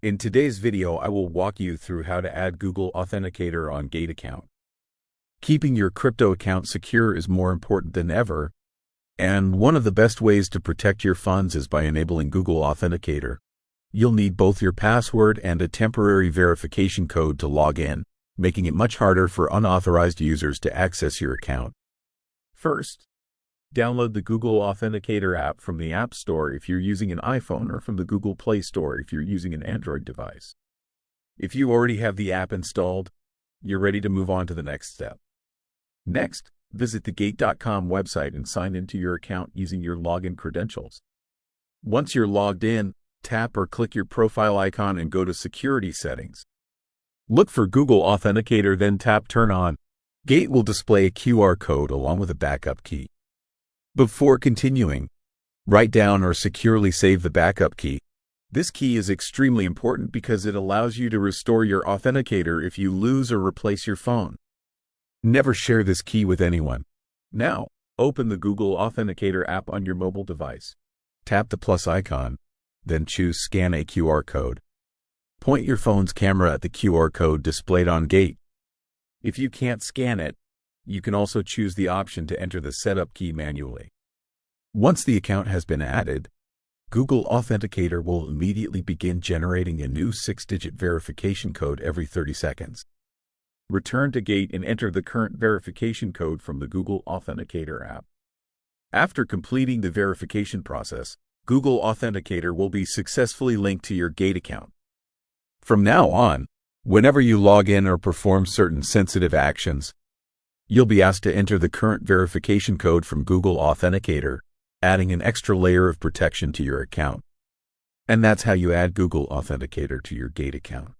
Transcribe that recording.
In today's video, I will walk you through how to add Google Authenticator on Gate account. Keeping your crypto account secure is more important than ever, and one of the best ways to protect your funds is by enabling Google Authenticator. You'll need both your password and a temporary verification code to log in, making it much harder for unauthorized users to access your account. First, download the Google Authenticator app from the App Store if you're using an iPhone or from the Google Play Store if you're using an Android device. If you already have the app installed, you're ready to move on to the next step. Next, visit the Gate.com website and sign into your account using your login credentials. Once you're logged in, tap or click your profile icon and go to Security Settings. Look for Google Authenticator, then tap Turn On. Gate will display a QR code along with a backup key. Before continuing, write down or securely save the backup key. This key is extremely important because it allows you to restore your authenticator if you lose or replace your phone. Never share this key with anyone. Now, open the Google Authenticator app on your mobile device. Tap the plus icon, then choose Scan a QR code. Point your phone's camera at the QR code displayed on Gate. If you can't scan it, you can also choose the option to enter the setup key manually. Once the account has been added, Google Authenticator will immediately begin generating a new 6-digit verification code every 30 seconds. Return to Gate and enter the current verification code from the Google Authenticator app. After completing the verification process, Google Authenticator will be successfully linked to your Gate account. From now on, whenever you log in or perform certain sensitive actions, you'll be asked to enter the current verification code from Google Authenticator, adding an extra layer of protection to your account. And that's how you add Google Authenticator to your Gate account.